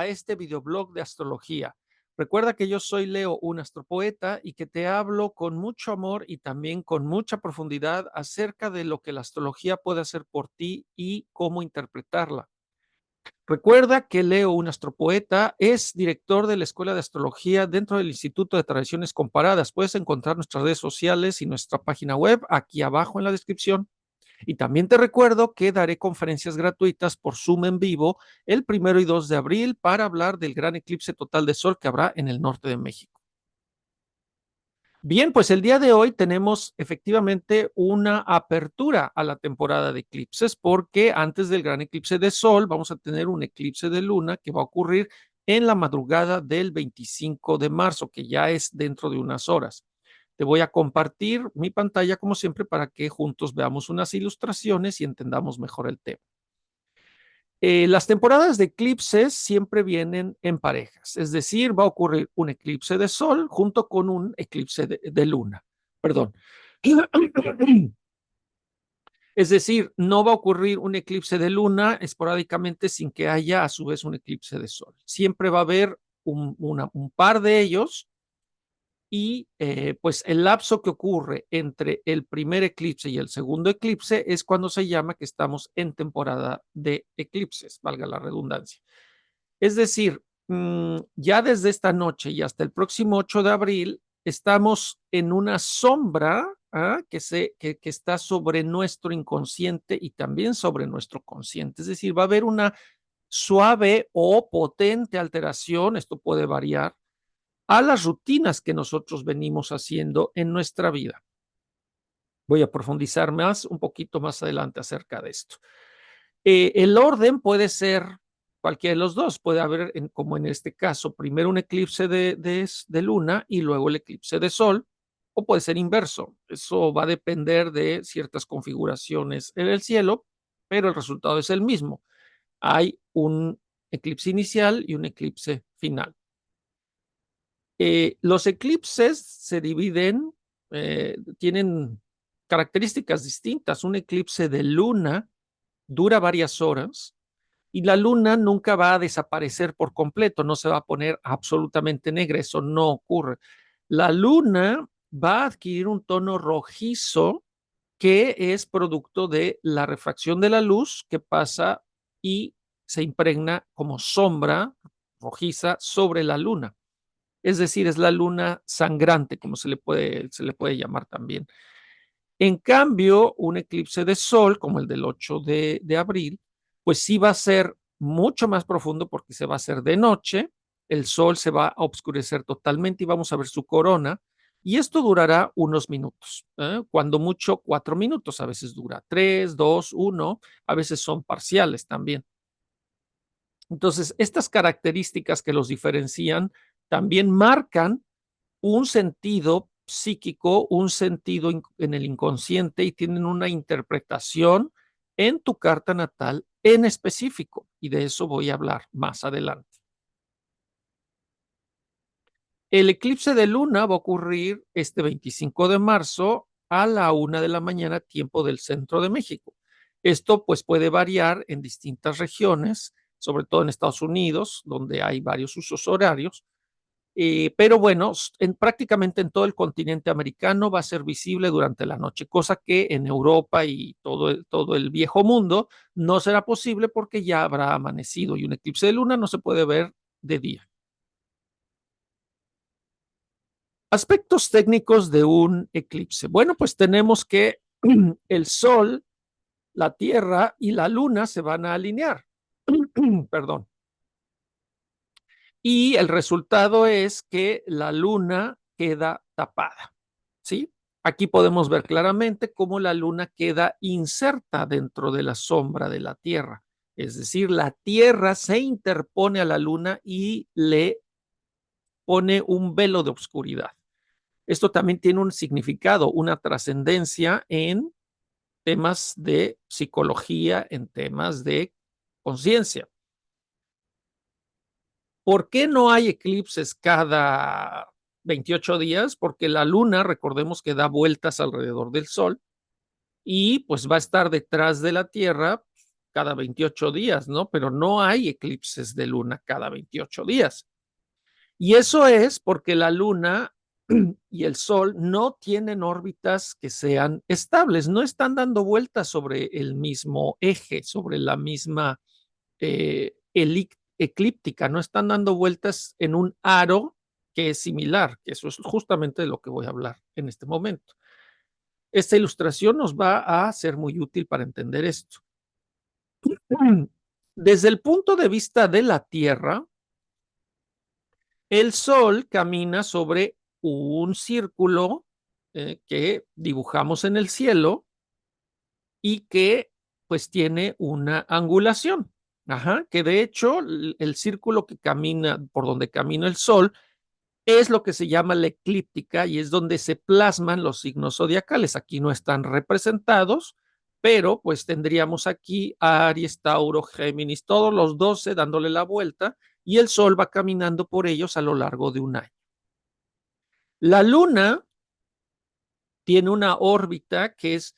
a este videoblog de astrología. Recuerda que yo soy Leo, un astropoeta, y que te hablo con mucho amor y también con mucha profundidad acerca de lo que la astrología puede hacer por ti y cómo interpretarla. Recuerda que Leo, un astropoeta, es director de la Escuela de Astrología dentro del Instituto de Tradiciones Comparadas. Puedes encontrar nuestras redes sociales y nuestra página web aquí abajo en la descripción. Y también te recuerdo que daré conferencias gratuitas por Zoom en vivo el 1 y 2 de abril para hablar del gran eclipse total de sol que habrá en el norte de México. Bien, pues el día de hoy tenemos efectivamente una apertura a la temporada de eclipses porque antes del gran eclipse de sol vamos a tener un eclipse de luna que va a ocurrir en la madrugada del 25 de marzo, que ya es dentro de unas horas. Te voy a compartir mi pantalla como siempre para que juntos veamos unas ilustraciones y entendamos mejor el tema. Las temporadas de eclipses siempre vienen en parejas, es decir, va a ocurrir un eclipse de sol junto con un eclipse de luna. Perdón. Es decir, no va a ocurrir un eclipse de luna esporádicamente sin que haya a su vez un eclipse de sol. Siempre va a haber un par de ellos y pues el lapso que ocurre entre el primer eclipse y el segundo eclipse es cuando se llama que estamos en temporada de eclipses, valga la redundancia. Es decir, ya desde esta noche y hasta el próximo 8 de abril estamos en una sombra que está sobre nuestro inconsciente y también sobre nuestro consciente. Es decir, va a haber una suave o potente alteración, esto puede variar, a las rutinas que nosotros venimos haciendo en nuestra vida. Voy a profundizar más un poquito más adelante acerca de esto. El orden puede ser cualquiera de los dos. Puede haber, como en este caso, primero un eclipse de luna y luego el eclipse de sol, o puede ser inverso. Eso va a depender de ciertas configuraciones en el cielo, pero el resultado es el mismo. Hay un eclipse inicial y un eclipse final. Los eclipses se dividen, tienen características distintas. Un eclipse de luna dura varias horas y la luna nunca va a desaparecer por completo, no se va a poner absolutamente negra, eso no ocurre. La luna va a adquirir un tono rojizo que es producto de la refracción de la luz que pasa y se impregna como sombra rojiza sobre la luna. Es decir, es la luna sangrante, como se le puede llamar también. En cambio, un eclipse de sol, como el del 8 de abril, pues sí va a ser mucho más profundo porque se va a hacer de noche, el sol se va a oscurecer totalmente y vamos a ver su corona, y esto durará unos minutos, cuando mucho 4 minutos, a veces dura 3, 2, 1, a veces son parciales también. Entonces, estas características que los diferencian también marcan un sentido psíquico, un sentido en el inconsciente y tienen una interpretación en tu carta natal en específico. Y de eso voy a hablar más adelante. El eclipse de luna va a ocurrir este 25 de marzo a la 1 de la mañana, tiempo del centro de México. Esto pues puede variar en distintas regiones, sobre todo en Estados Unidos, donde hay varios usos horarios. Pero bueno, prácticamente en todo el continente americano va a ser visible durante la noche, cosa que en Europa y todo el viejo mundo no será posible porque ya habrá amanecido y un eclipse de luna no se puede ver de día. Aspectos técnicos de un eclipse. Bueno, pues tenemos que el Sol, la Tierra y la Luna se van a alinear. Perdón. Y el resultado es que la Luna queda tapada. ¿Sí? Aquí podemos ver claramente cómo la Luna queda inserta dentro de la sombra de la Tierra. Es decir, la Tierra se interpone a la Luna y le pone un velo de oscuridad. Esto también tiene un significado, una trascendencia en temas de psicología, en temas de conciencia. ¿Por qué no hay eclipses cada 28 días? Porque la luna, recordemos que da vueltas alrededor del sol y pues va a estar detrás de la Tierra cada 28 días, ¿no? Pero no hay eclipses de luna cada 28 días. Y eso es porque la luna y el sol no tienen órbitas que sean estables, no están dando vueltas sobre el mismo eje, sobre la misma eclíptica, no están dando vueltas en un aro que es similar, que eso es justamente de lo que voy a hablar en este momento. Esta ilustración nos va a ser muy útil para entender esto. Desde el punto de vista de la Tierra, el Sol camina sobre un círculo que dibujamos en el cielo y que pues tiene una angulación. Ajá, que de hecho el círculo que camina, por donde camina el Sol, es lo que se llama la eclíptica y es donde se plasman los signos zodiacales. Aquí no están representados, pero pues tendríamos aquí a Aries, Tauro, Géminis, todos los 12 dándole la vuelta y el Sol va caminando por ellos a lo largo de un año. La Luna tiene una órbita que es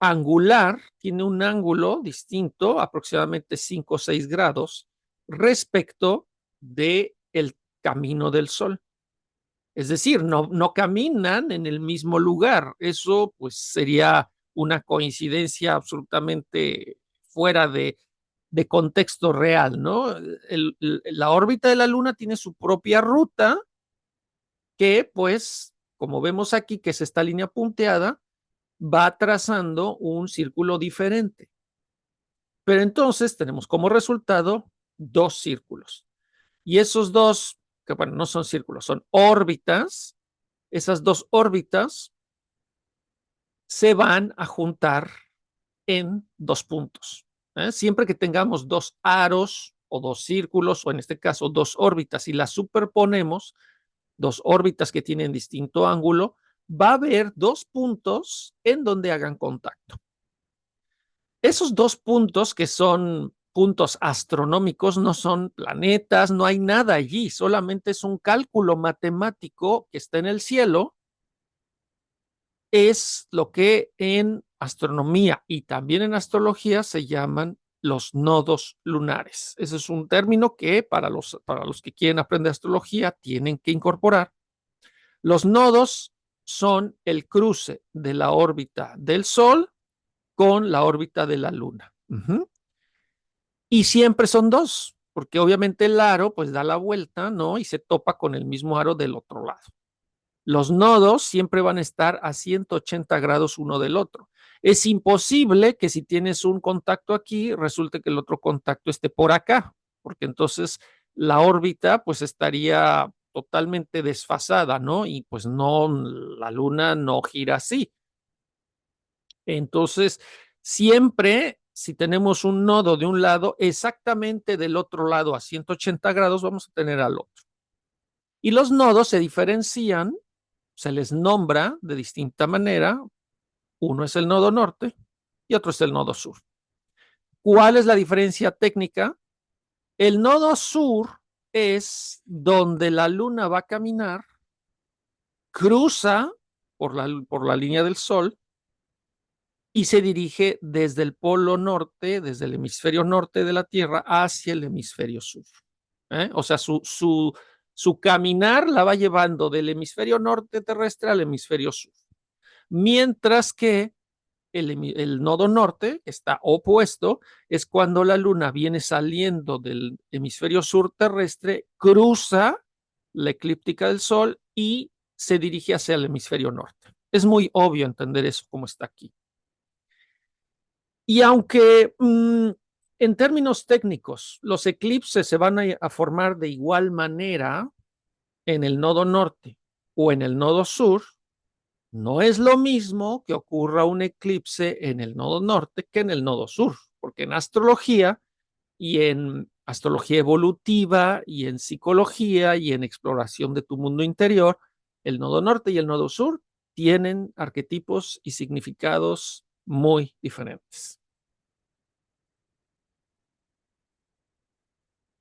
angular, tiene un ángulo distinto, aproximadamente 5 o 6 grados, respecto del camino del Sol. Es decir, no caminan en el mismo lugar. Eso pues sería una coincidencia absolutamente fuera de contexto real, ¿no? La órbita de la Luna tiene su propia ruta que pues, como vemos aquí, que es esta línea punteada, va trazando un círculo diferente. Pero entonces tenemos como resultado dos círculos. Y esos dos, que bueno, no son círculos, son órbitas, esas dos órbitas se van a juntar en dos puntos. Siempre que tengamos dos aros o dos círculos, o en este caso dos órbitas, y las superponemos, dos órbitas que tienen distinto ángulo, va a haber dos puntos en donde hagan contacto. Esos dos puntos que son puntos astronómicos no son planetas, no hay nada allí, solamente es un cálculo matemático que está en el cielo, es lo que en astronomía y también en astrología se llaman los nodos lunares. Ese es un término que para los que quieren aprender astrología tienen que incorporar. Los nodos son el cruce de la órbita del Sol con la órbita de la Luna. Y siempre son dos, porque obviamente el aro pues da la vuelta, ¿no? Y se topa con el mismo aro del otro lado. Los nodos siempre van a estar a 180 grados uno del otro. Es imposible que si tienes un contacto aquí, resulte que el otro contacto esté por acá, porque entonces la órbita pues estaría totalmente desfasada, ¿no? Y pues no, la luna no gira así. Entonces, siempre si tenemos un nodo de un lado, exactamente del otro lado a 180 grados vamos a tener al otro. Y los nodos se diferencian, se les nombra de distinta manera. Uno es el nodo norte y otro es el nodo sur. ¿Cuál es la diferencia técnica? El nodo sur es donde la luna va a caminar, cruza por la línea del sol y se dirige desde el polo norte, desde el hemisferio norte de la Tierra hacia el hemisferio sur. O sea, su caminar la va llevando del hemisferio norte terrestre al hemisferio sur. Mientras que el nodo norte, que está opuesto, es cuando la luna viene saliendo del hemisferio sur terrestre, cruza la eclíptica del sol y se dirige hacia el hemisferio norte. Es muy obvio entender eso como está aquí. Y aunque en términos técnicos los eclipses se van a formar de igual manera en el nodo norte o en el nodo sur, no es lo mismo que ocurra un eclipse en el nodo norte que en el nodo sur, porque en astrología y en astrología evolutiva y en psicología y en exploración de tu mundo interior, el nodo norte y el nodo sur tienen arquetipos y significados muy diferentes.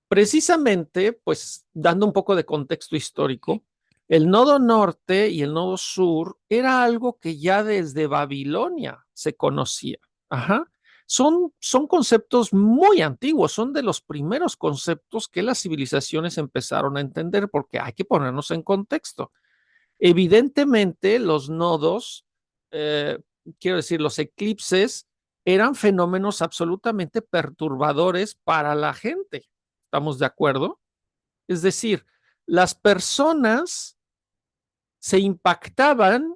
Precisamente, pues dando un poco de contexto histórico, el nodo norte y el nodo sur era algo que ya desde Babilonia se conocía. Ajá. son conceptos muy antiguos, son de los primeros conceptos que las civilizaciones empezaron a entender, porque hay que ponernos en contexto. Evidentemente, los nodos, eh, quiero decir, los eclipses, eran fenómenos absolutamente perturbadores para la gente. ¿Estamos de acuerdo? Es decir, las personas se impactaban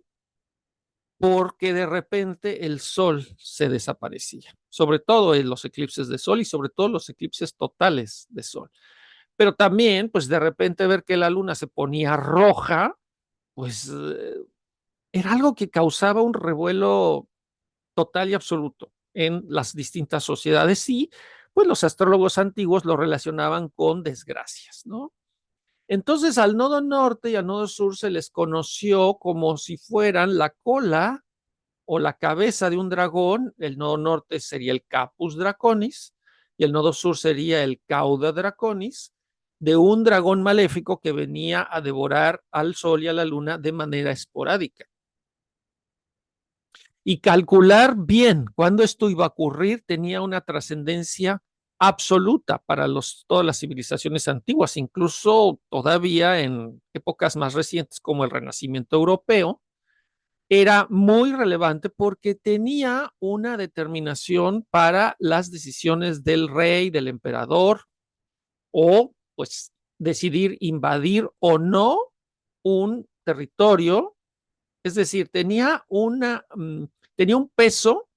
porque de repente el sol se desaparecía, sobre todo en los eclipses de sol y sobre todo los eclipses totales de sol. Pero también, pues de repente ver que la luna se ponía roja, pues era algo que causaba un revuelo total y absoluto en las distintas sociedades y pues los astrólogos antiguos lo relacionaban con desgracias, ¿no? Entonces al nodo norte y al nodo sur se les conoció como si fueran la cola o la cabeza de un dragón. El nodo norte sería el Capus Draconis y el nodo sur sería el Cauda Draconis, de un dragón maléfico que venía a devorar al sol y a la luna de manera esporádica. Y calcular bien cuándo esto iba a ocurrir tenía una trascendencia absoluta para todas las civilizaciones antiguas, incluso todavía en épocas más recientes como el Renacimiento europeo, era muy relevante porque tenía una determinación para las decisiones del rey, del emperador, o pues decidir invadir o no un territorio. Es decir, tenía un peso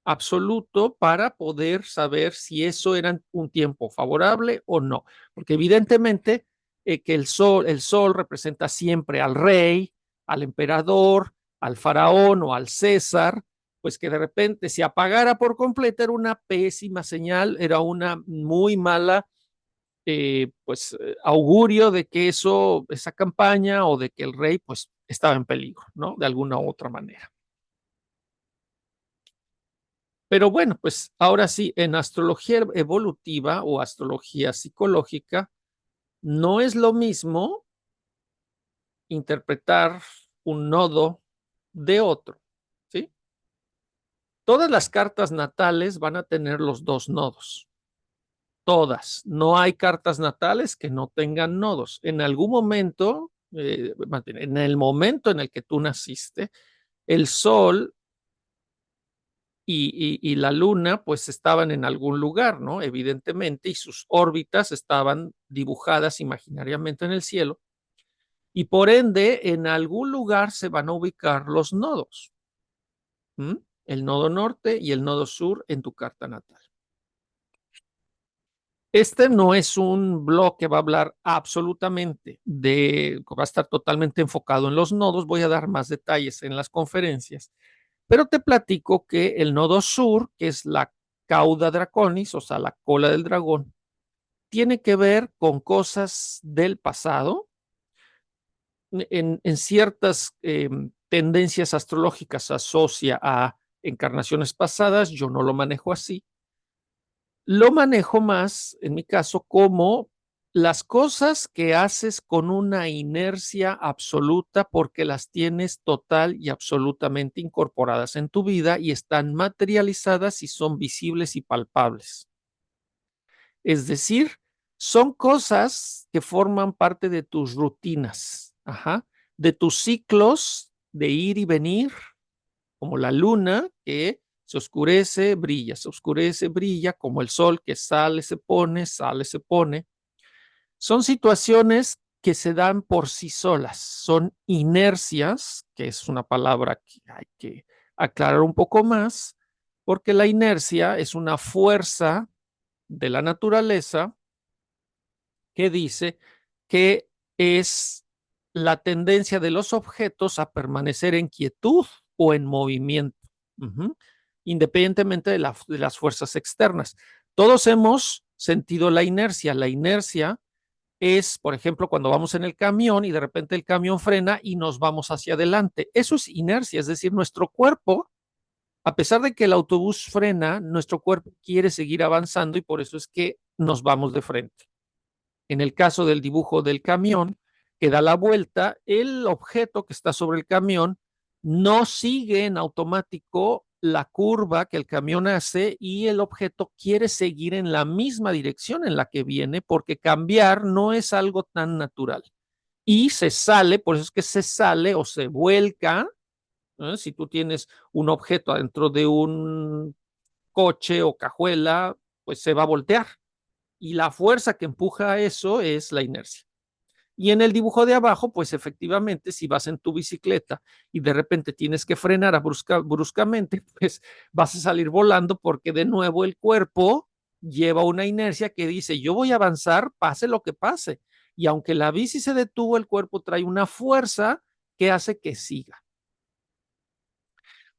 absoluto para poder saber si eso era un tiempo favorable o no, porque evidentemente que el sol representa siempre al rey, al emperador, al faraón o al César, pues que de repente se apagara por completo era una pésima señal, era una muy mala augurio de que esa campaña o de que el rey pues estaba en peligro, ¿no? De alguna u otra manera. Pero bueno, pues ahora sí, en astrología evolutiva o astrología psicológica, no es lo mismo interpretar un nodo de otro, ¿sí? Todas las cartas natales van a tener los dos nodos. Todas. No hay cartas natales que no tengan nodos. En algún momento, en el momento en el que tú naciste, el sol y la luna pues estaban en algún lugar, ¿no? Evidentemente, y sus órbitas estaban dibujadas imaginariamente en el cielo, y por ende en algún lugar se van a ubicar los nodos, ¿m? El nodo norte y el nodo sur en tu carta natal. Este no es un blog que va a hablar absolutamente va a estar totalmente enfocado en los nodos, voy a dar más detalles en las conferencias, pero te platico que el nodo sur, que es la cauda draconis, o sea, la cola del dragón, tiene que ver con cosas del pasado. En ciertas tendencias astrológicas se asocia a encarnaciones pasadas, yo no lo manejo así. Lo manejo más, en mi caso, como las cosas que haces con una inercia absoluta porque las tienes total y absolutamente incorporadas en tu vida y están materializadas y son visibles y palpables. Es decir, son cosas que forman parte de tus rutinas, ajá, de tus ciclos de ir y venir, como la luna que se oscurece, brilla, como el sol que sale, se pone, sale, se pone. Son situaciones que se dan por sí solas, son inercias, que es una palabra que hay que aclarar un poco más, porque la inercia es una fuerza de la naturaleza que dice que es la tendencia de los objetos a permanecer en quietud o en movimiento, independientemente de las fuerzas externas. Todos hemos sentido la inercia. La inercia es, por ejemplo, cuando vamos en el camión y de repente el camión frena y nos vamos hacia adelante. Eso es inercia, es decir, nuestro cuerpo, a pesar de que el autobús frena, nuestro cuerpo quiere seguir avanzando y por eso es que nos vamos de frente. En el caso del dibujo del camión, que da la vuelta, el objeto que está sobre el camión no sigue en automático la curva que el camión hace y el objeto quiere seguir en la misma dirección en la que viene porque cambiar no es algo tan natural. Y se sale, por eso es que se sale o se vuelca. Si tú tienes un objeto adentro de un coche o cajuela, pues se va a voltear. Y la fuerza que empuja a eso es la inercia. Y en el dibujo de abajo, pues efectivamente, si vas en tu bicicleta y de repente tienes que frenar bruscamente, pues vas a salir volando porque de nuevo el cuerpo lleva una inercia que dice, yo voy a avanzar, pase lo que pase. Y aunque la bici se detuvo, el cuerpo trae una fuerza que hace que siga.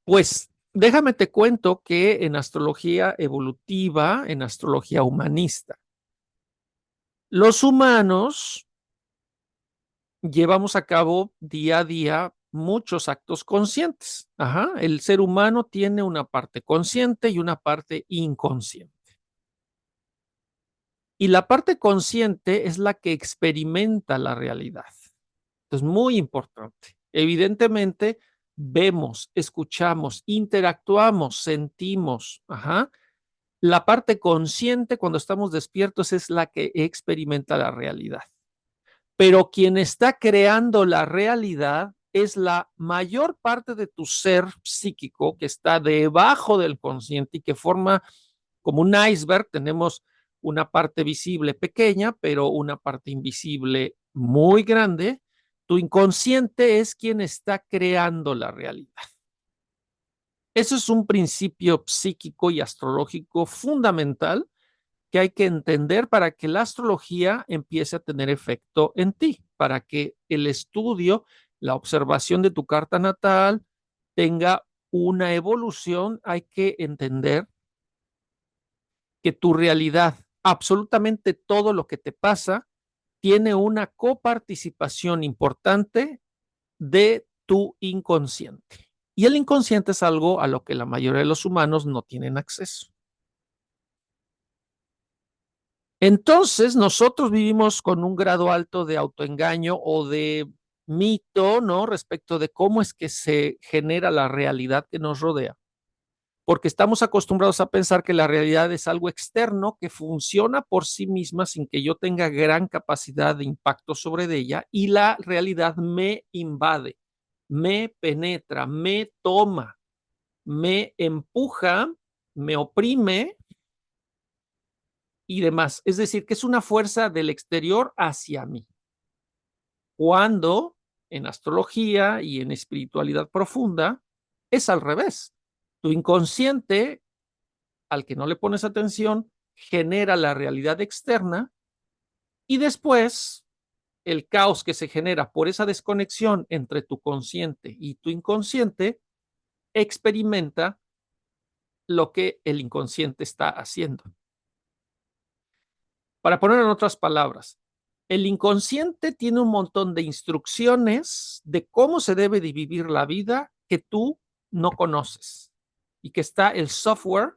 Pues déjame te cuento que en astrología evolutiva, en astrología humanista, los humanos llevamos a cabo día a día muchos actos conscientes. Ajá. El ser humano tiene una parte consciente y una parte inconsciente. Y la parte consciente es la que experimenta la realidad. Es muy importante. Evidentemente, vemos, escuchamos, interactuamos, sentimos. Ajá. La parte consciente, cuando estamos despiertos, es la que experimenta la realidad. Pero quien está creando la realidad es la mayor parte de tu ser psíquico que está debajo del consciente y que forma como un iceberg. Tenemos una parte visible pequeña, pero una parte invisible muy grande. Tu inconsciente es quien está creando la realidad. Eso es un principio psíquico y astrológico fundamental que hay que entender para que la astrología empiece a tener efecto en ti, para que el estudio, la observación de tu carta natal tenga una evolución. Hay que entender que tu realidad, absolutamente todo lo que te pasa, tiene una coparticipación importante de tu inconsciente. Y el inconsciente es algo a lo que la mayoría de los humanos no tienen acceso. Entonces, nosotros vivimos con un grado alto de autoengaño o de mito, ¿no? Respecto de cómo es que se genera la realidad que nos rodea, porque estamos acostumbrados a pensar que la realidad es algo externo que funciona por sí misma sin que yo tenga gran capacidad de impacto sobre ella, y la realidad me invade, me penetra, me toma, me empuja, me oprime y demás. Es decir, que es una fuerza del exterior hacia mí. Cuando en astrología y en espiritualidad profunda es al revés. Tu inconsciente, al que no le pones atención, genera la realidad externa y después el caos que se genera por esa desconexión entre tu consciente y tu inconsciente experimenta lo que el inconsciente está haciendo. Para poner en otras palabras, el inconsciente tiene un montón de instrucciones de cómo se debe de vivir la vida que tú no conoces y que está el software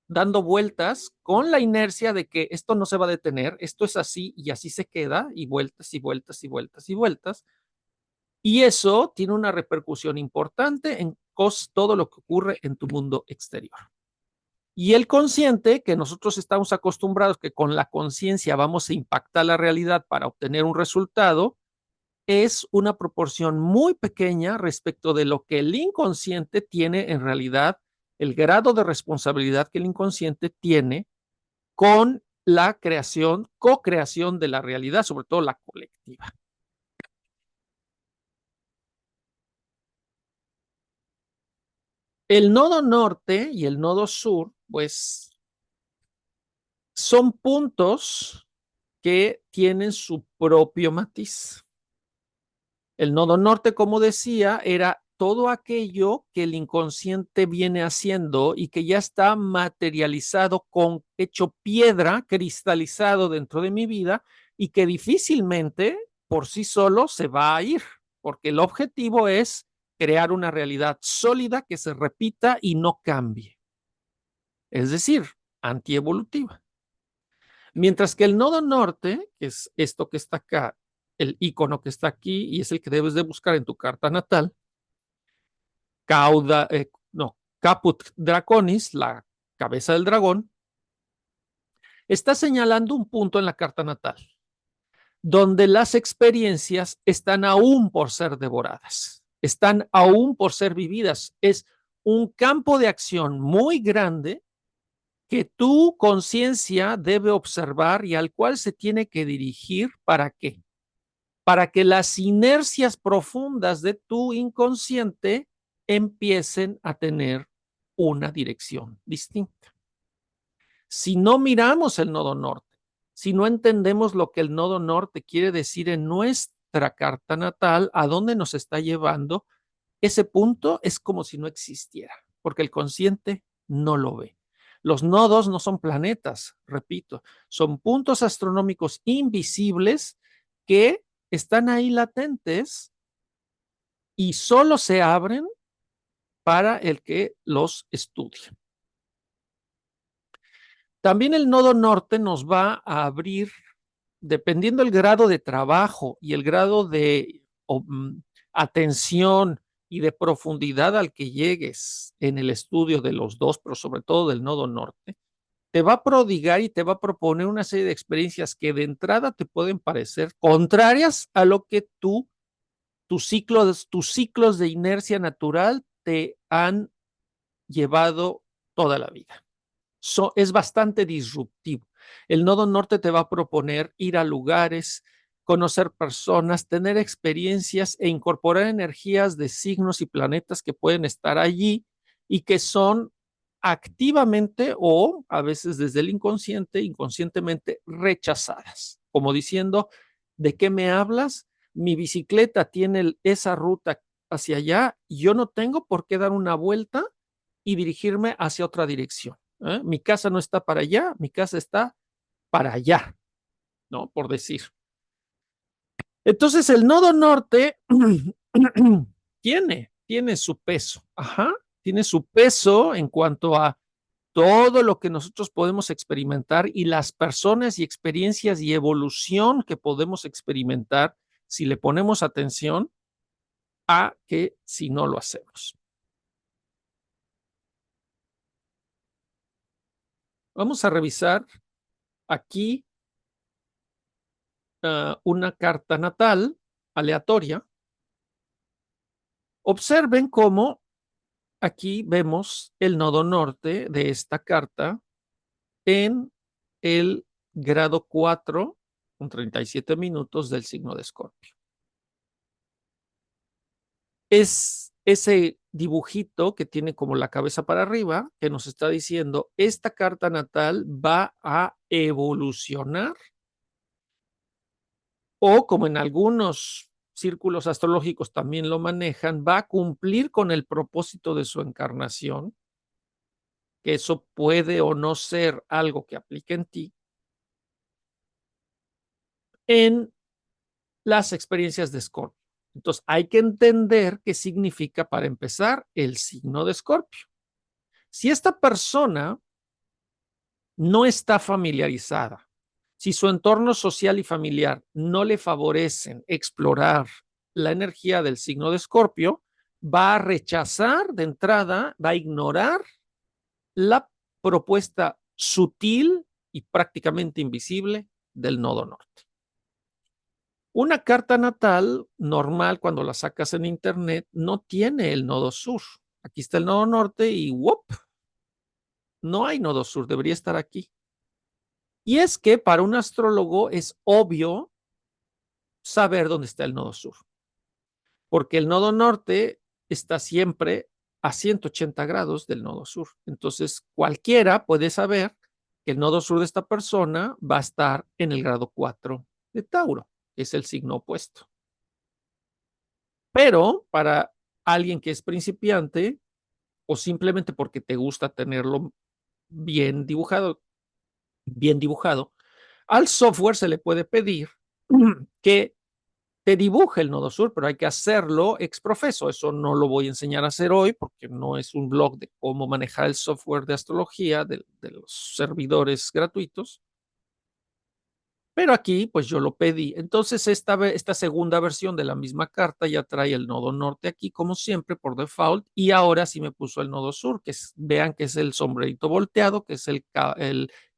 dando vueltas con la inercia de que esto no se va a detener, esto es así y así se queda y vueltas y vueltas y vueltas y vueltas. Y eso tiene una repercusión importante en todo lo que ocurre en tu mundo exterior. Y el consciente, que nosotros estamos acostumbrados que con la conciencia vamos a impactar la realidad para obtener un resultado, es una proporción muy pequeña respecto de lo que el inconsciente tiene en realidad, el grado de responsabilidad que el inconsciente tiene con la creación, co-creación de la realidad, sobre todo la colectiva. El nodo norte y el nodo sur, pues son puntos que tienen su propio matiz. El nodo norte, como decía, era todo aquello que el inconsciente viene haciendo y que ya está materializado, hecho piedra, cristalizado dentro de mi vida y que difícilmente por sí solo se va a ir, porque el objetivo es crear una realidad sólida que se repita y no cambie. Es decir, antievolutiva. Mientras que el nodo norte, que es esto que está acá, el icono que está aquí y es el que debes de buscar en tu carta natal, Caput Draconis, la cabeza del dragón, está señalando un punto en la carta natal, donde las experiencias están aún por ser devoradas, están aún por ser vividas. Es un campo de acción muy grande que tu conciencia debe observar y al cual se tiene que dirigir. ¿Para qué? Para que las inercias profundas de tu inconsciente empiecen a tener una dirección distinta. Si no miramos el nodo norte, si no entendemos lo que el nodo norte quiere decir en nuestra carta natal, a dónde nos está llevando, ese punto es como si no existiera, porque el consciente no lo ve. Los nodos no son planetas, repito, son puntos astronómicos invisibles que están ahí latentes y solo se abren para el que los estudia. También el nodo norte nos va a abrir, dependiendo del grado de trabajo y el grado de atención y de profundidad al que llegues en el estudio de los dos, pero sobre todo del nodo norte, te va a prodigar y te va a proponer una serie de experiencias que de entrada te pueden parecer contrarias a lo que tus ciclos de inercia natural te han llevado toda la vida. Es bastante disruptivo. El nodo norte te va a proponer ir a lugares, conocer personas, tener experiencias e incorporar energías de signos y planetas que pueden estar allí y que son activamente o a veces desde el inconscientemente rechazadas, como diciendo, ¿de qué me hablas? Mi bicicleta tiene esa ruta hacia allá y yo no tengo por qué dar una vuelta y dirigirme hacia otra dirección. Mi casa no está para allá, mi casa está para allá, ¿no? Por decir. Entonces, el nodo norte tiene su peso, tiene su peso en cuanto a todo lo que nosotros podemos experimentar y las personas y experiencias y evolución que podemos experimentar si le ponemos atención a que si no lo hacemos. Vamos a revisar aquí una carta natal aleatoria. Observen cómo aquí vemos el nodo norte de esta carta en el grado 4 con 37 minutos del signo de Escorpio. Es ese dibujito que tiene como la cabeza para arriba que nos está diciendo esta carta natal va a evolucionar o como en algunos círculos astrológicos también lo manejan, va a cumplir con el propósito de su encarnación, que eso puede o no ser algo que aplique en ti, en las experiencias de Escorpio. Entonces, hay que entender qué significa para empezar el signo de Escorpio. Si esta persona no está familiarizada, si su entorno social y familiar no le favorecen explorar la energía del signo de Escorpio, va a rechazar de entrada, va a ignorar la propuesta sutil y prácticamente invisible del nodo norte. Una carta natal normal, cuando la sacas en internet, no tiene el nodo sur. Aquí está el nodo norte y ¡wop! No hay nodo sur, debería estar aquí. Y es que para un astrólogo es obvio saber dónde está el nodo sur, porque el nodo norte está siempre a 180 grados del nodo sur. Entonces, cualquiera puede saber que el nodo sur de esta persona va a estar en el grado 4 de Tauro, que es el signo opuesto. Pero para alguien que es principiante o simplemente porque te gusta tenerlo bien dibujado, al software se le puede pedir que te dibuje el nodo sur, pero hay que hacerlo ex profeso. Eso no lo voy a enseñar a hacer hoy porque no es un blog de cómo manejar el software de astrología de los servidores gratuitos. Pero aquí, pues yo lo pedí. Entonces, esta segunda versión de la misma carta ya trae el nodo norte aquí, como siempre, por default, y ahora sí me puso el nodo sur, vean que es el sombrerito volteado, que es el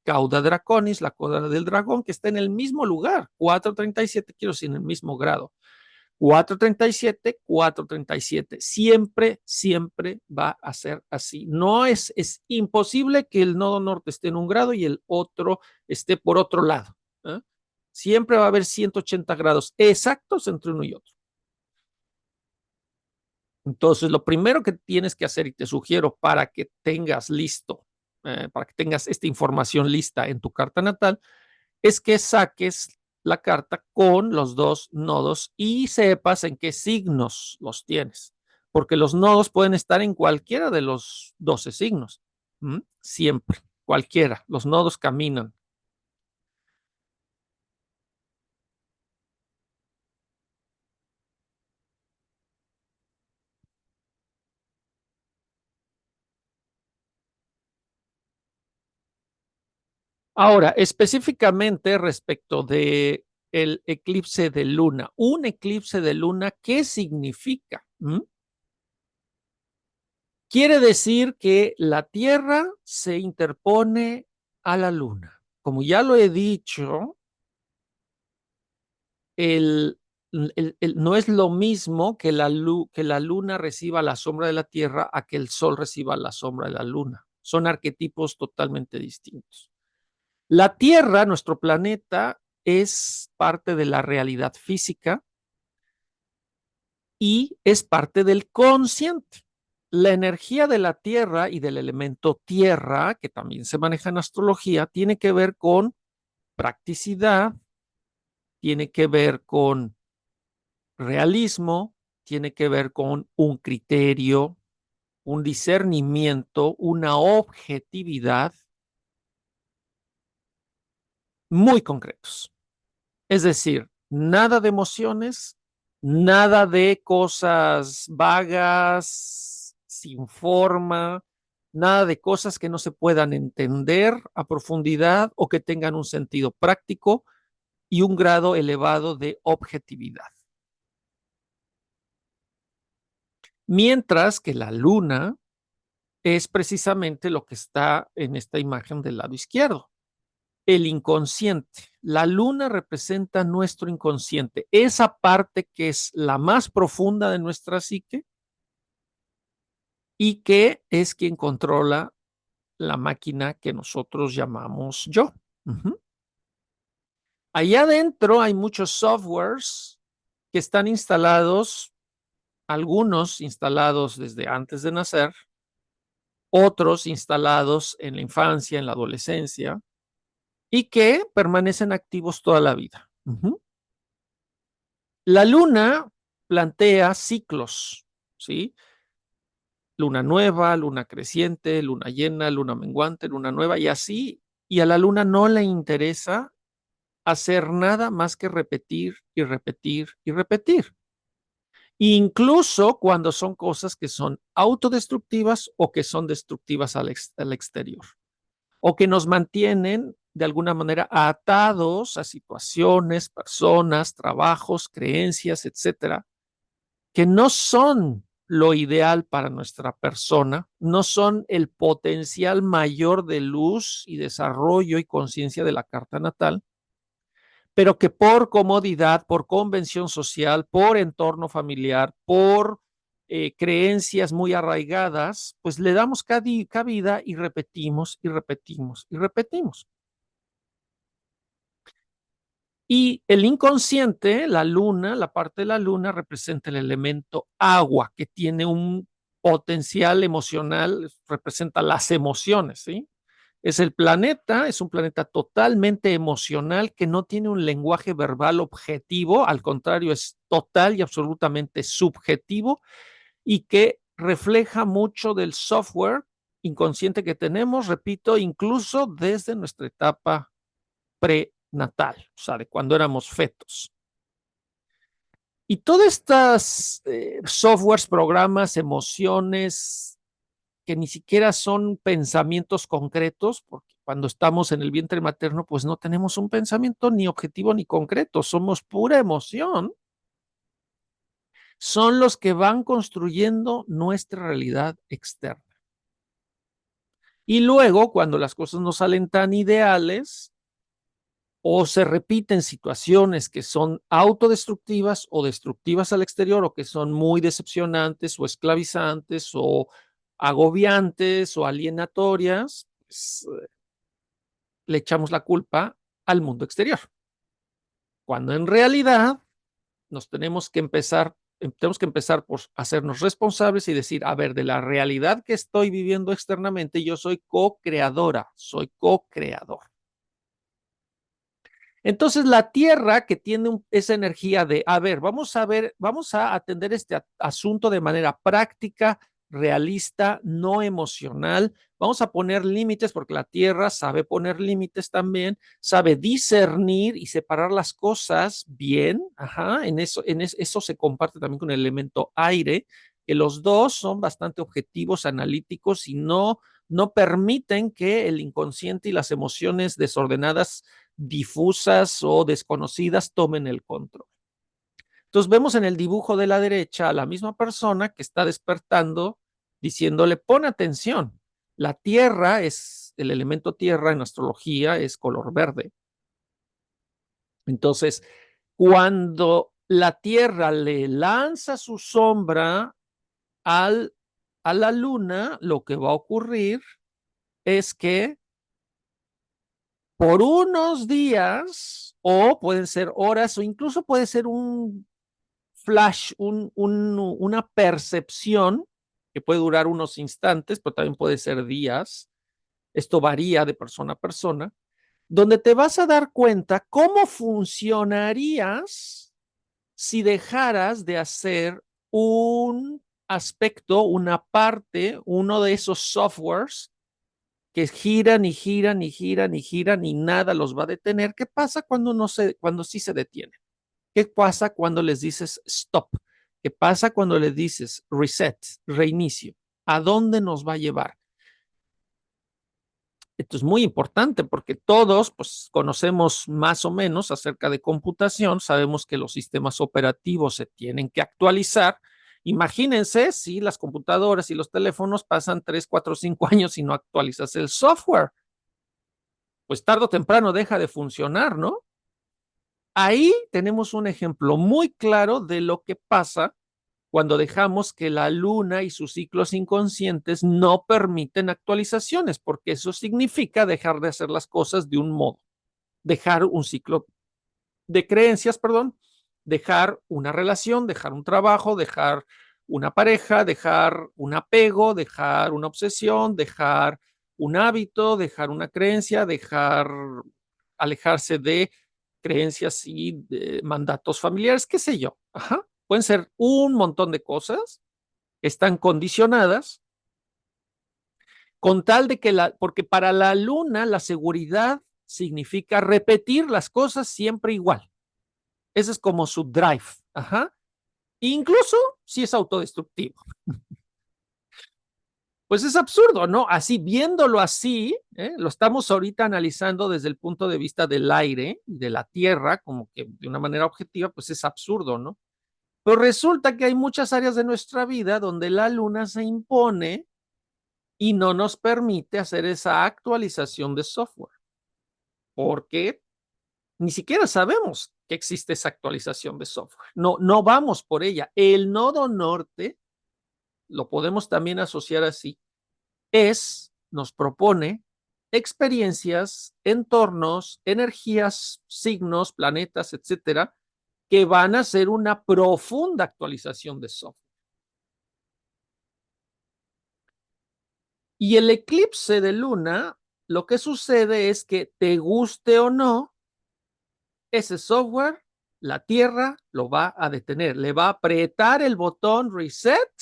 cauda draconis, la coda del dragón, que está en el mismo lugar, 437, quiero decir, en el mismo grado. 437, 437. Siempre, siempre va a ser así. No es imposible que el nodo norte esté en un grado y el otro esté por otro lado. ¿Eh? Siempre va a haber 180 grados exactos entre uno y otro. Entonces, lo primero que tienes que hacer, y te sugiero para que tengas listo, para que tengas esta información lista en tu carta natal, es que saques la carta con los dos nodos y sepas en qué signos los tienes, porque los nodos pueden estar en cualquiera de los 12 signos. Siempre, cualquiera, los nodos caminan. Ahora, específicamente respecto de el eclipse de luna, un eclipse de luna, ¿qué significa? Quiere decir que la Tierra se interpone a la luna. Como ya lo he dicho, el, no es lo mismo que que la luna reciba la sombra de la Tierra a que el sol reciba la sombra de la luna. Son arquetipos totalmente distintos. La Tierra, nuestro planeta, es parte de la realidad física y es parte del consciente. La energía de la Tierra y del elemento Tierra, que también se maneja en astrología, tiene que ver con practicidad, tiene que ver con realismo, tiene que ver con un criterio, un discernimiento, una objetividad muy concretos. Es decir, nada de emociones, nada de cosas vagas, sin forma, nada de cosas que no se puedan entender a profundidad o que tengan un sentido práctico y un grado elevado de objetividad. Mientras que la luna es precisamente lo que está en esta imagen del lado izquierdo, el inconsciente. La luna representa nuestro inconsciente, esa parte que es la más profunda de nuestra psique y que es quien controla la máquina que nosotros llamamos yo. Allá adentro hay muchos softwares que están instalados, algunos instalados desde antes de nacer, otros instalados en la infancia, en la adolescencia, y que permanecen activos toda la vida. La luna plantea ciclos, ¿sí? Luna nueva, luna creciente, luna llena, luna menguante, luna nueva y así. Y a la luna no le interesa hacer nada más que repetir y repetir y repetir. Incluso cuando son cosas que son autodestructivas o que son destructivas al exterior. O que nos mantienen de alguna manera atados a situaciones, personas, trabajos, creencias, etcétera, que no son lo ideal para nuestra persona, no son el potencial mayor de luz y desarrollo y conciencia de la carta natal, pero que por comodidad, por convención social, por entorno familiar, por creencias muy arraigadas, pues le damos cabida y repetimos y repetimos y repetimos. Y el inconsciente, la luna, la parte de la luna representa el elemento agua, que tiene un potencial emocional, representa las emociones, ¿sí? Es el planeta, es un planeta totalmente emocional que no tiene un lenguaje verbal objetivo, al contrario, es total y absolutamente subjetivo y que refleja mucho del software inconsciente que tenemos, repito, incluso desde nuestra etapa prenatal, o sea, de cuando éramos fetos. Y todas estas softwares, programas, emociones, que ni siquiera son pensamientos concretos, porque cuando estamos en el vientre materno, pues no tenemos un pensamiento ni objetivo ni concreto, somos pura emoción, son los que van construyendo nuestra realidad externa. Y luego, cuando las cosas no salen tan ideales o se repiten situaciones que son autodestructivas o destructivas al exterior o que son muy decepcionantes o esclavizantes o agobiantes o alienatorias, pues, le echamos la culpa al mundo exterior. Cuando en realidad nos tenemos que empezar por hacernos responsables y decir, a ver, de la realidad que estoy viviendo externamente, yo soy co-creadora, soy co-creador. Entonces, la Tierra que tiene esa energía de, a ver, vamos a atender este asunto de manera práctica, realista, no emocional. Vamos a poner límites porque la Tierra sabe poner límites también, sabe discernir y separar las cosas bien. Ajá, eso se comparte también con el elemento aire, que los dos son bastante objetivos, analíticos y no permiten que el inconsciente y las emociones desordenadas, difusas o desconocidas tomen el control. Entonces vemos en el dibujo de la derecha a la misma persona que está despertando diciéndole, pon atención, la tierra es, el elemento tierra en astrología es color verde. Entonces, cuando la tierra le lanza su sombra a la luna, lo que va a ocurrir es que por unos días, o pueden ser horas, o incluso puede ser un flash, una percepción que puede durar unos instantes, pero también puede ser días. Esto varía de persona a persona, donde te vas a dar cuenta cómo funcionarías si dejaras de hacer un aspecto, una parte, uno de esos softwares que giran y giran y giran y giran y nada los va a detener. ¿Qué pasa cuando sí se detiene? ¿Qué pasa cuando les dices stop? ¿Qué pasa cuando les dices reset, reinicio? ¿A dónde nos va a llevar? Esto es muy importante porque todos pues, conocemos más o menos acerca de computación, sabemos que los sistemas operativos se tienen que actualizar. Imagínense si las computadoras y los teléfonos pasan 3, 4, 5 años y no actualizas el software. Pues tarde o temprano deja de funcionar, ¿no? Ahí tenemos un ejemplo muy claro de lo que pasa cuando dejamos que la luna y sus ciclos inconscientes no permiten actualizaciones, porque eso significa dejar de hacer las cosas de un modo, dejar un ciclo de creencias, perdón, dejar una relación, dejar un trabajo, dejar una pareja, dejar un apego, dejar una obsesión, dejar un hábito, dejar una creencia, dejar alejarse de creencias y de mandatos familiares, qué sé yo. Ajá. Pueden ser un montón de cosas que están condicionadas con tal de que porque para la luna la seguridad significa repetir las cosas siempre igual. Ese es como su drive. Ajá. Incluso si es autodestructivo. Pues es absurdo, ¿no? Así, viéndolo así, lo estamos ahorita analizando desde el punto de vista del aire y de la tierra, como que de una manera objetiva, pues es absurdo, ¿no? Pero resulta que hay muchas áreas de nuestra vida donde la luna se impone y no nos permite hacer esa actualización de software, porque ni siquiera sabemos que existe esa actualización de software. No vamos por ella. El nodo norte, lo podemos también asociar así, nos propone experiencias, entornos, energías, signos, planetas, etcétera, que van a ser una profunda actualización de software. Y el eclipse de luna, lo que sucede es que te guste o no, ese software, la Tierra lo va a detener, le va a apretar el botón reset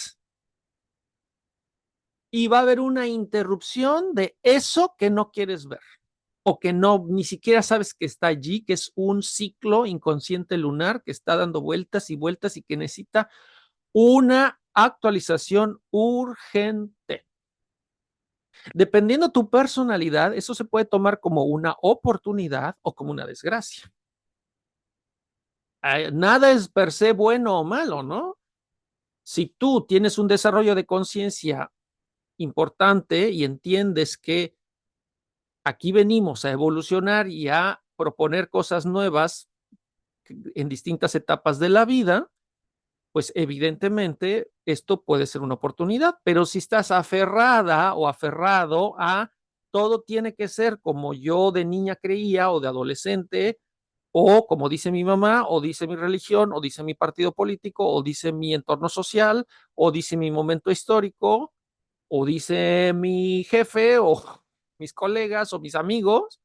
y va a haber una interrupción de eso que no quieres ver o que no ni siquiera sabes que está allí, que es un ciclo inconsciente lunar que está dando vueltas y vueltas y que necesita una actualización urgente. Dependiendo tu personalidad, eso se puede tomar como una oportunidad o como una desgracia. Nada es per se bueno o malo, ¿no? Si tú tienes un desarrollo de conciencia importante y entiendes que aquí venimos a evolucionar y a proponer cosas nuevas en distintas etapas de la vida, pues evidentemente esto puede ser una oportunidad, pero si estás aferrada o aferrado a todo tiene que ser como yo de niña creía o de adolescente, o como dice mi mamá, o dice mi religión, o dice mi partido político, o dice mi entorno social, o dice mi momento histórico, o dice mi jefe, o mis colegas, o mis amigos,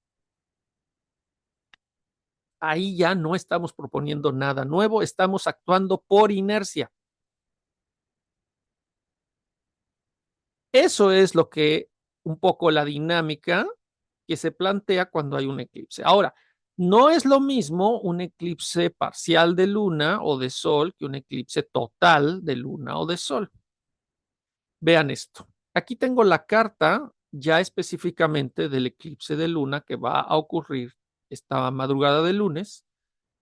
ahí ya no estamos proponiendo nada nuevo, estamos actuando por inercia. Eso es lo que un poco la dinámica que se plantea cuando hay un eclipse. Ahora, no es lo mismo un eclipse parcial de luna o de sol que un eclipse total de luna o de sol. Vean esto. Aquí tengo la carta ya específicamente del eclipse de luna que va a ocurrir esta madrugada de lunes.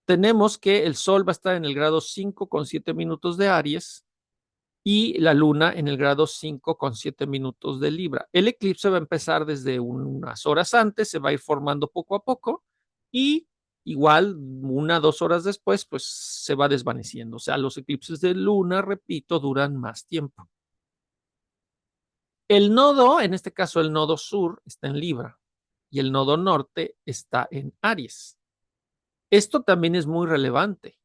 Tenemos que el sol va a estar en el grado 5,7 minutos de Aries y la luna en el grado 5,7 minutos de Libra. El eclipse va a empezar desde unas horas antes, se va a ir formando poco a poco y igual 1 o 2 horas después, pues se va desvaneciendo. O sea, los eclipses de luna, repito, duran más tiempo. El nodo, en este caso el nodo sur, está en Libra y el nodo norte está en Aries. Esto también es muy relevante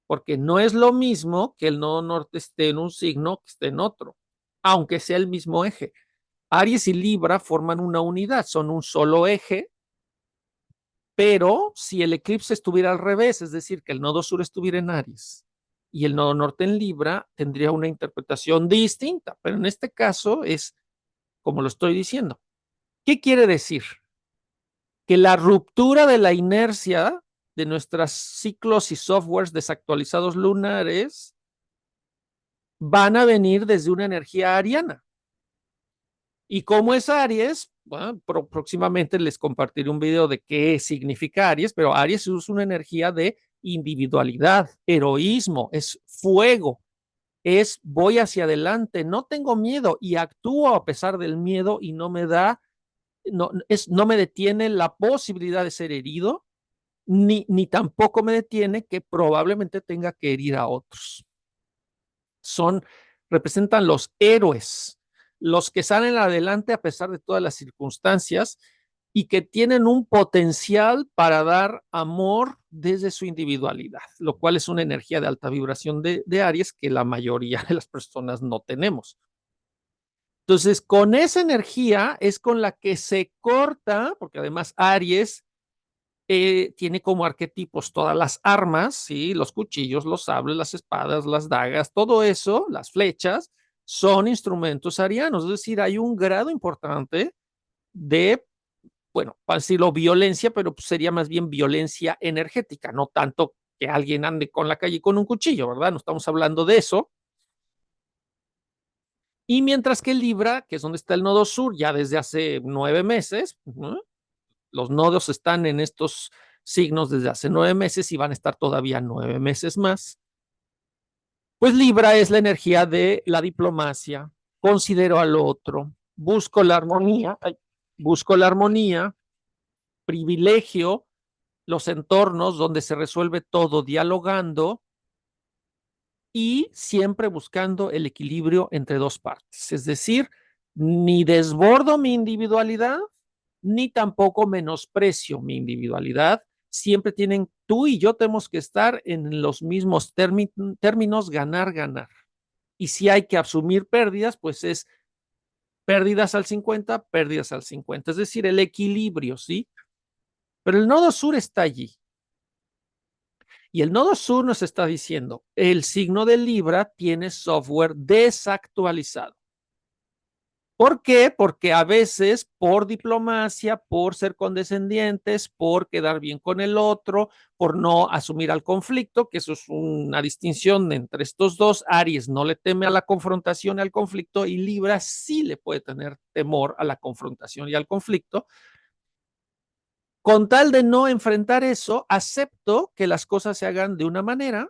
porque no es lo mismo que el nodo norte esté en un signo que esté en otro, aunque sea el mismo eje. Aries y Libra forman una unidad, son un solo eje, pero si el eclipse estuviera al revés, es decir, que el nodo sur estuviera en Aries y el nodo norte en Libra, tendría una interpretación distinta, pero en este caso es como lo estoy diciendo. ¿Qué quiere decir? Que la ruptura de la inercia de nuestros ciclos y softwares desactualizados lunares van a venir desde una energía ariana. ¿Y cómo es Aries? Bueno, próximamente les compartiré un video de qué significa Aries, pero Aries es una energía de individualidad, heroísmo, es fuego, es voy hacia adelante, no tengo miedo y actúo a pesar del miedo y no me detiene la posibilidad de ser herido, ni tampoco me detiene que probablemente tenga que herir a otros. Representan los héroes, los que salen adelante a pesar de todas las circunstancias y que tienen un potencial para dar amor desde su individualidad, lo cual es una energía de alta vibración de Aries que la mayoría de las personas no tenemos. Entonces, con esa energía es con la que se corta, porque además Aries tiene como arquetipos todas las armas, ¿sí? Los cuchillos, los sables, las espadas, las dagas, todo eso, las flechas, son instrumentos arianos. Es decir, hay un grado importante de, bueno, para decirlo violencia, pero pues sería más bien violencia energética, no tanto que alguien ande con la calle con un cuchillo, ¿verdad? No estamos hablando de eso. Y mientras que Libra, que es donde está el nodo sur, ya desde hace 9 meses, ¿no? Los nodos están en estos signos desde hace 9 meses y van a estar todavía 9 meses más. Pues Libra es la energía de la diplomacia, considero al otro, busco la armonía, privilegio los entornos donde se resuelve todo dialogando y siempre buscando el equilibrio entre dos partes. Es decir, ni desbordo mi individualidad, ni tampoco menosprecio mi individualidad. Siempre tú y yo tenemos que estar en los mismos términos, ganar, ganar. Y si hay que asumir pérdidas, pues es pérdidas al 50, pérdidas al 50. Es decir, el equilibrio, ¿sí? Pero el nodo sur está allí. Y el nodo sur nos está diciendo, el signo de Libra tiene software desactualizado. ¿Por qué? Porque a veces por diplomacia, por ser condescendientes, por quedar bien con el otro, por no asumir al conflicto, que eso es una distinción entre estos dos. Aries no le teme a la confrontación y al conflicto, y Libra sí le puede tener temor a la confrontación y al conflicto. Con tal de no enfrentar eso, acepto que las cosas se hagan de una manera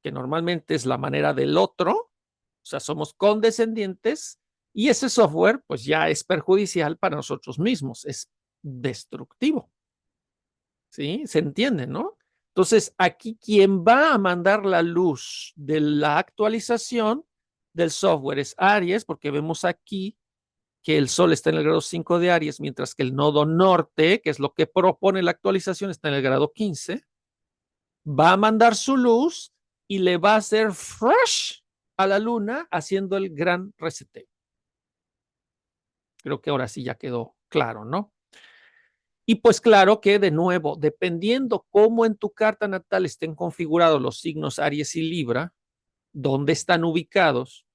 que normalmente es la manera del otro, o sea, somos condescendientes, y ese software pues ya es perjudicial para nosotros mismos, es destructivo, ¿sí? Se entiende, ¿no? Entonces, aquí quien va a mandar la luz de la actualización del software es Aries, porque vemos aquí que el Sol está en el grado 5 de Aries, mientras que el nodo norte, que es lo que propone la actualización, está en el grado 15. Va a mandar su luz y le va a hacer fresh a la luna haciendo el gran reseteo. Creo que ahora sí ya quedó claro, ¿no? Y pues claro que de nuevo, dependiendo cómo en tu carta natal estén configurados los signos Aries y Libra, dónde están ubicados,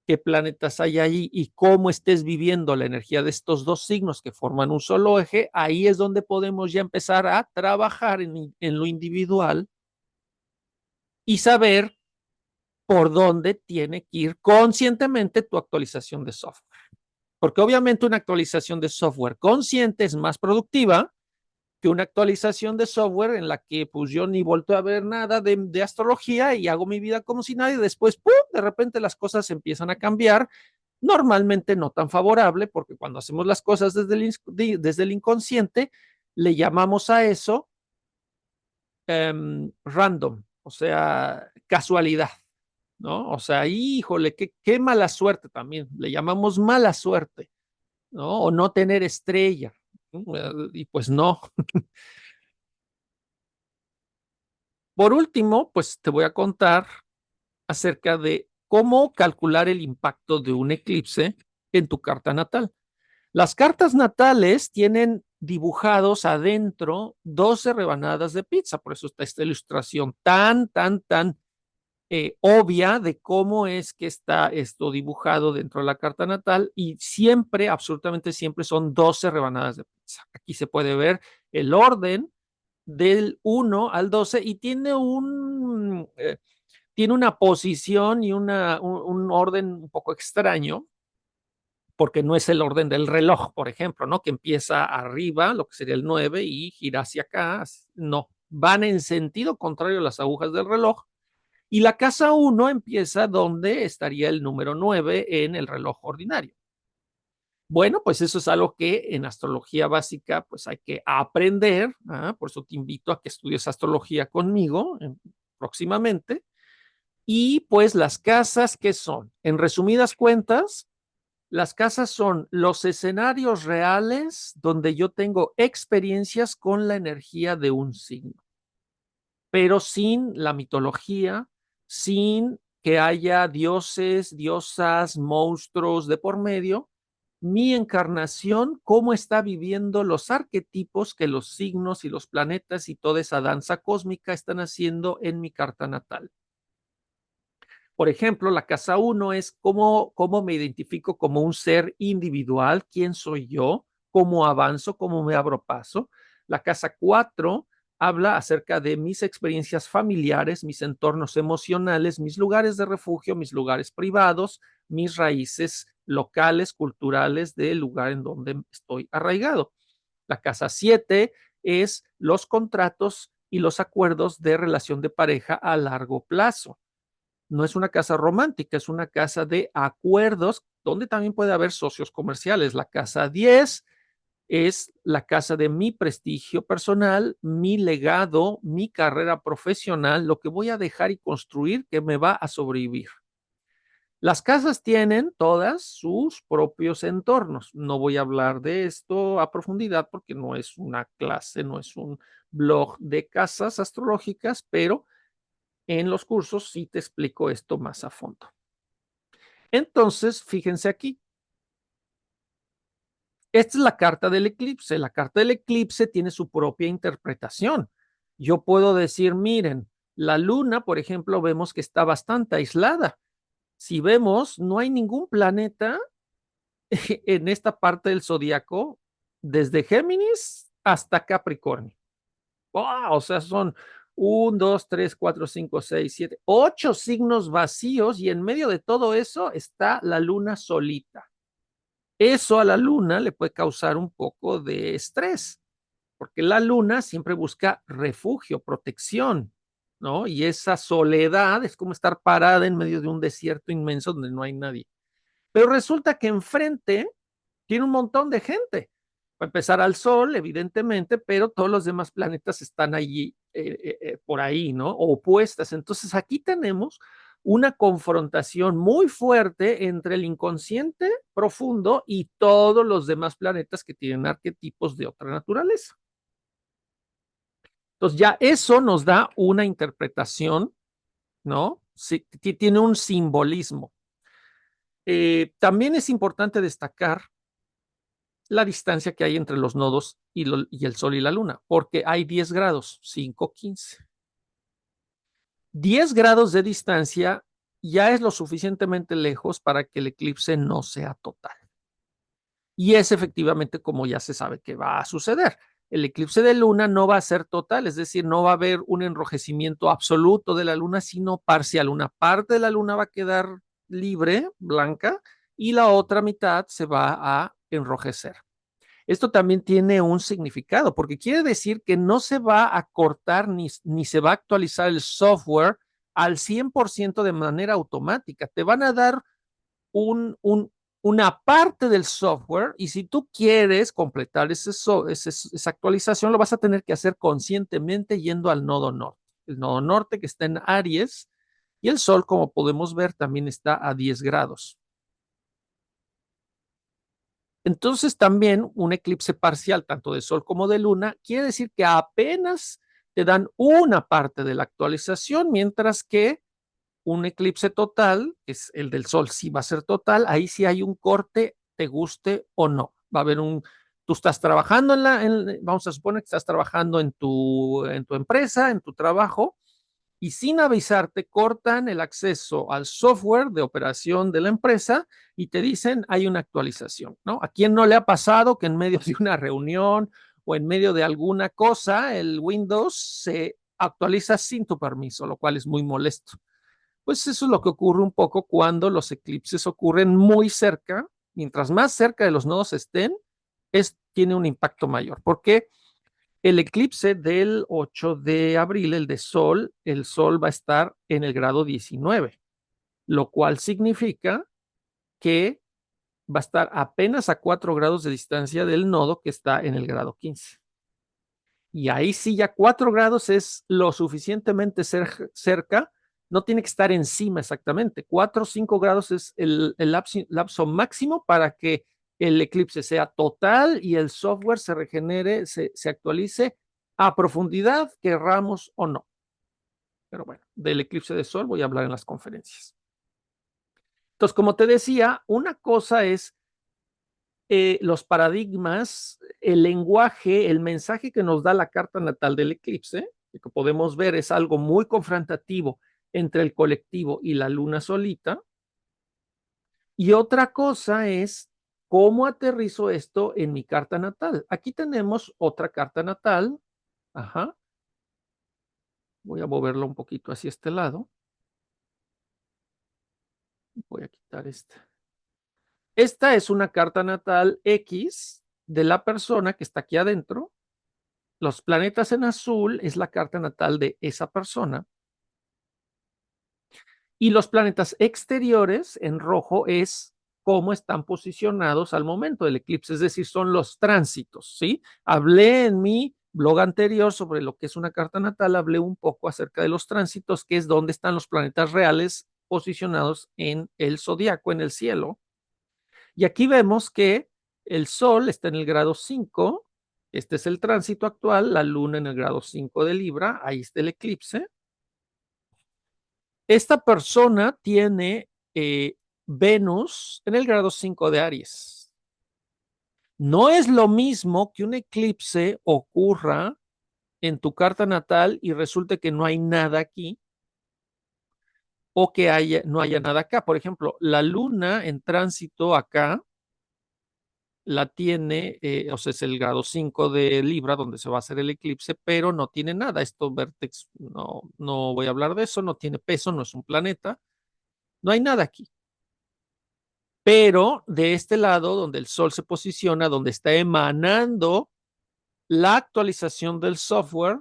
qué planetas hay allí y cómo estés viviendo la energía de estos dos signos que forman un solo eje, ahí es donde podemos ya empezar a trabajar en lo individual y saber por dónde tiene que ir conscientemente tu actualización de software. Porque obviamente una actualización de software consciente es más productiva que una actualización de software en la que pues yo ni volteo a ver nada de astrología y hago mi vida como si nada y después, ¡pum!, de repente las cosas empiezan a cambiar, normalmente no tan favorable, porque cuando hacemos las cosas desde el inconsciente, le llamamos a eso random, o sea, casualidad. ¿No? O sea, híjole, qué mala suerte también, le llamamos mala suerte, ¿no? O no tener estrella, ¿no? Y pues no. Por último, pues te voy a contar acerca de cómo calcular el impacto de un eclipse en tu carta natal. Las cartas natales tienen dibujados adentro 12 rebanadas de pizza, por eso está esta ilustración tan obvia de cómo es que está esto dibujado dentro de la carta natal y siempre, absolutamente siempre son 12 rebanadas de pizza. Aquí se puede ver el orden del 1 al 12 y tiene una posición y un orden un poco extraño porque no es el orden del reloj, por ejemplo, ¿no? Que empieza arriba, lo que sería el 9 y gira hacia acá. No, van en sentido contrario a las agujas del reloj. Y la casa 1 empieza donde estaría el número 9 en el reloj ordinario. Bueno, pues eso es algo que en astrología básica pues hay que aprender. Por eso te invito a que estudies astrología conmigo próximamente. Y pues las casas, ¿qué son? En resumidas cuentas, las casas son los escenarios reales donde yo tengo experiencias con la energía de un signo, pero sin la mitología, sin que haya dioses, diosas, monstruos de por medio. Mi encarnación, cómo está viviendo los arquetipos que los signos y los planetas y toda esa danza cósmica están haciendo en mi carta natal. Por ejemplo, la casa 1 es cómo me identifico como un ser individual, quién soy yo, cómo avanzo, cómo me abro paso. La casa 4 habla acerca de mis experiencias familiares, mis entornos emocionales, mis lugares de refugio, mis lugares privados, mis raíces locales, culturales del lugar en donde estoy arraigado. La casa 7 es los contratos y los acuerdos de relación de pareja a largo plazo. No es una casa romántica, es una casa de acuerdos donde también puede haber socios comerciales. La casa 10 es la casa de mi prestigio personal, mi legado, mi carrera profesional, lo que voy a dejar y construir que me va a sobrevivir. Las casas tienen todas sus propios entornos. No voy a hablar de esto a profundidad porque no es una clase, no es un blog de casas astrológicas, pero en los cursos sí te explico esto más a fondo. Entonces, fíjense aquí. Esta es la carta del eclipse. La carta del eclipse tiene su propia interpretación. Yo puedo decir, miren, la luna, por ejemplo, vemos que está bastante aislada. Si vemos, no hay ningún planeta en esta parte del zodiaco, desde Géminis hasta Capricornio. ¡Wow! O sea, son 8 signos vacíos y en medio de todo eso está la luna solita. Eso a la luna le puede causar un poco de estrés, porque la luna siempre busca refugio, protección, ¿no? Y esa soledad es como estar parada en medio de un desierto inmenso donde no hay nadie. Pero resulta que enfrente tiene un montón de gente. Va a empezar al Sol, evidentemente, pero todos los demás planetas están allí, por ahí, ¿no? Opuestas. Entonces aquí tenemos una confrontación muy fuerte entre el inconsciente profundo y todos los demás planetas que tienen arquetipos de otra naturaleza. Entonces ya eso nos da una interpretación, ¿no? Sí, tiene un simbolismo. También es importante destacar la distancia que hay entre los nodos y el Sol y la Luna, porque hay 10 grados, 5, 15. 10 grados de distancia ya es lo suficientemente lejos para que el eclipse no sea total. Y es efectivamente como ya se sabe que va a suceder. El eclipse de luna no va a ser total, es decir, no va a haber un enrojecimiento absoluto de la luna, sino parcial. Una parte de la luna va a quedar libre, blanca, y la otra mitad se va a enrojecer. Esto también tiene un significado, porque quiere decir que no se va a cortar ni se va a actualizar el software al 100% de manera automática. Te van a dar una parte del software y si tú quieres completar esa actualización, lo vas a tener que hacer conscientemente yendo al nodo norte. El nodo norte que está en Aries y el Sol, como podemos ver, también está a 10 grados. Entonces también un eclipse parcial, tanto de Sol como de Luna, quiere decir que apenas te dan una parte de la actualización, mientras que un eclipse total, que es el del Sol, sí va a ser total, ahí sí hay un corte, te guste o no. Va a haber tú estás trabajando vamos a suponer que estás trabajando en tu empresa, en tu trabajo, y sin avisarte cortan el acceso al software de operación de la empresa y te dicen hay una actualización, ¿no? ¿A quién no le ha pasado que en medio de una reunión o en medio de alguna cosa el Windows se actualiza sin tu permiso, lo cual es muy molesto? Pues eso es lo que ocurre un poco cuando los eclipses ocurren muy cerca. Mientras más cerca de los nodos estén, tiene un impacto mayor. Porque el eclipse del 8 de abril, el Sol va a estar en el grado 19, lo cual significa que va a estar apenas a 4 grados de distancia del nodo que está en el grado 15. Y ahí sí, ya 4 grados es lo suficientemente cerca, no tiene que estar encima exactamente. 4 o 5 grados es el lapso máximo para que el eclipse sea total y el software se regenere, se actualice a profundidad, querramos o no. Pero bueno, del eclipse de Sol voy a hablar en las conferencias. Entonces, como te decía, una cosa es los paradigmas, el lenguaje, el mensaje que nos da la carta natal del eclipse, que podemos ver es algo muy confrontativo entre el colectivo y la luna solita. Y otra cosa es cómo aterrizo esto en mi carta natal. Aquí tenemos otra carta natal. Ajá. Voy a moverlo un poquito hacia este lado. Voy a quitar esta. Esta es una carta natal X de la persona que está aquí adentro. Los planetas en azul es la carta natal de esa persona. Y los planetas exteriores en rojo es cómo están posicionados al momento del eclipse, es decir, son los tránsitos, ¿sí? Hablé en mi blog anterior sobre lo que es una carta natal, hablé un poco acerca de los tránsitos, que es donde están los planetas reales posicionados en el zodiaco, en el cielo. Y aquí vemos que el Sol está en el grado 5, este es el tránsito actual, la Luna en el grado 5 de Libra, ahí está el eclipse. Esta persona tiene Venus en el grado 5 de Aries. No es lo mismo que un eclipse ocurra en tu carta natal y resulte que no hay nada aquí o que no haya nada acá. Por ejemplo, la luna en tránsito acá la tiene, o sea, es el grado 5 de Libra donde se va a hacer el eclipse, pero no tiene nada. Esto, Vertex, no voy a hablar de eso, no tiene peso, no es un planeta, no hay nada aquí. Pero de este lado, donde el Sol se posiciona, donde está emanando la actualización del software,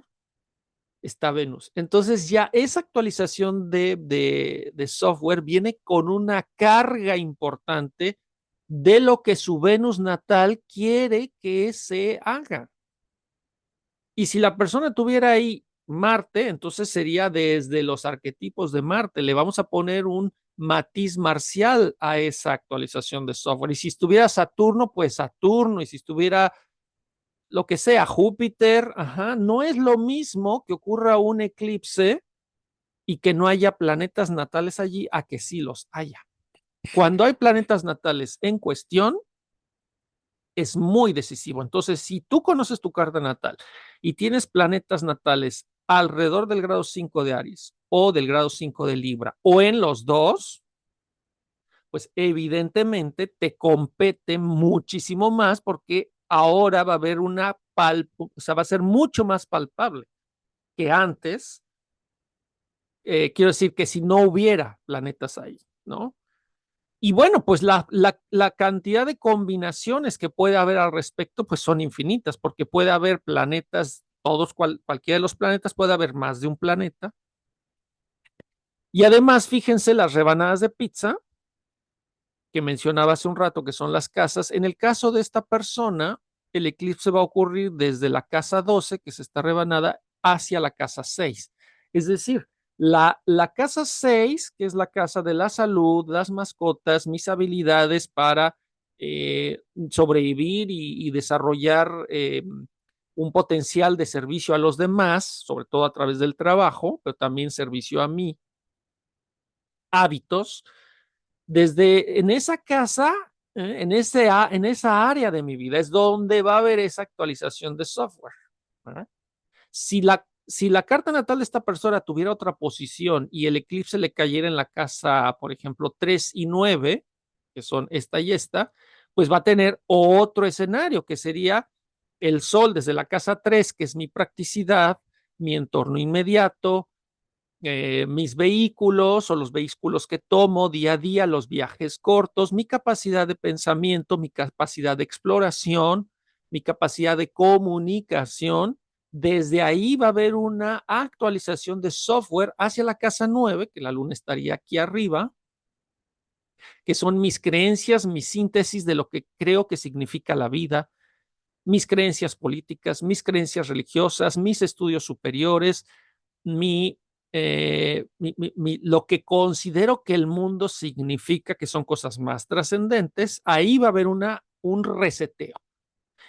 está Venus. Entonces ya esa actualización de software viene con una carga importante de lo que su Venus natal quiere que se haga. Y si la persona tuviera ahí Marte, entonces sería desde los arquetipos de Marte. Le vamos a poner un matiz marcial a esa actualización de software. Y si estuviera Saturno, pues Saturno. Y si estuviera lo que sea, Júpiter, ajá, no es lo mismo que ocurra un eclipse y que no haya planetas natales allí a que sí los haya. Cuando hay planetas natales en cuestión, es muy decisivo. Entonces, si tú conoces tu carta natal y tienes planetas natales alrededor del grado 5 de Aries o del grado 5 de Libra o en los dos, pues evidentemente te compete muchísimo más porque ahora va a haber o sea, va a ser mucho más palpable que antes. Quiero decir que si no hubiera planetas ahí, ¿no? Y bueno, pues la cantidad de combinaciones que puede haber al respecto, pues son infinitas, porque puede haber planetas, cualquiera de los planetas, puede haber más de un planeta. Y además, fíjense las rebanadas de pizza que mencionaba hace un rato, que son las casas. En el caso de esta persona, el eclipse va a ocurrir desde la casa 12, que es esta rebanada, hacia la casa 6. Es decir, la casa 6, que es la casa de la salud, las mascotas, mis habilidades para sobrevivir y desarrollar un potencial de servicio a los demás, sobre todo a través del trabajo, pero también servicio a mí, hábitos, desde en esa casa, en esa área de mi vida es donde va a haber esa actualización de software. ¿Verdad? Si la carta natal de esta persona tuviera otra posición y el eclipse le cayera en la casa, por ejemplo, 3 y 9, que son esta y esta, pues va a tener otro escenario, que sería el Sol desde la casa 3, que es mi practicidad, mi entorno inmediato, mis vehículos o los vehículos que tomo día a día, los viajes cortos, mi capacidad de pensamiento, mi capacidad de exploración, mi capacidad de comunicación. Desde ahí va a haber una actualización de software hacia la casa 9, que la luna estaría aquí arriba, que son mis creencias, mi síntesis de lo que creo que significa la vida, mis creencias políticas, mis creencias religiosas, mis estudios superiores, lo que considero que el mundo significa, que son cosas más trascendentes. Ahí va a haber un reseteo.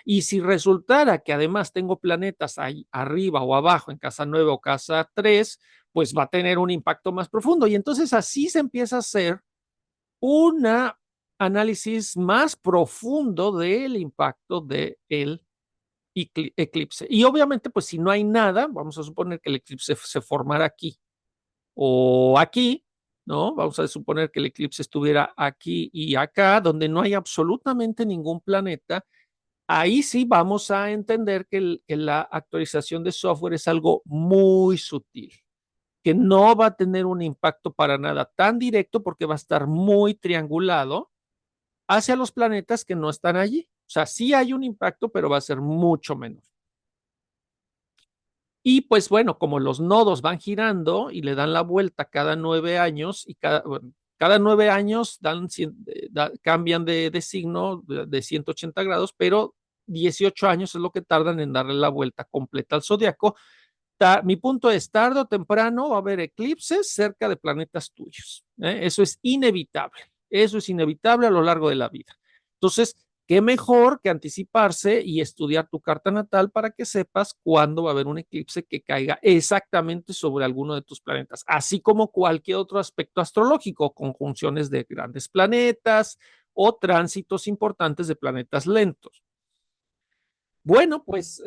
Y si resultara que además tengo planetas ahí arriba o abajo, en casa 9 o casa 3, pues va a tener un impacto más profundo. Y entonces así se empieza a hacer un análisis más profundo del impacto del eclipse. Y obviamente, pues si no hay nada, vamos a suponer que el eclipse se formara aquí o aquí, ¿no? Vamos a suponer que el eclipse estuviera aquí y acá, donde no hay absolutamente ningún planeta. Ahí sí vamos a entender que la actualización de software es algo muy sutil, que no va a tener un impacto para nada tan directo porque va a estar muy triangulado hacia los planetas que no están allí. O sea, sí hay un impacto, pero va a ser mucho menor. Y pues bueno, como los nodos van girando y le dan la vuelta cada 9 años y cada 9 años cambian de signo de 180 grados, pero 18 años es lo que tardan en darle la vuelta completa al zodiaco. Mi punto es, tarde o temprano va a haber eclipses cerca de planetas tuyos. Eso es inevitable. Eso es inevitable a lo largo de la vida. Entonces, qué mejor que anticiparse y estudiar tu carta natal para que sepas cuándo va a haber un eclipse que caiga exactamente sobre alguno de tus planetas, así como cualquier otro aspecto astrológico, conjunciones de grandes planetas o tránsitos importantes de planetas lentos. Bueno, pues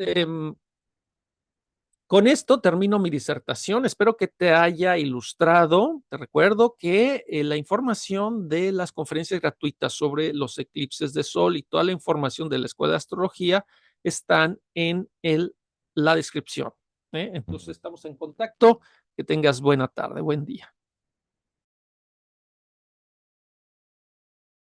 Con esto termino mi disertación. Espero que te haya ilustrado. Te recuerdo que la información de las conferencias gratuitas sobre los eclipses de sol y toda la información de la Escuela de Astrología están en la descripción. Entonces estamos en contacto. Que tengas buena tarde, buen día.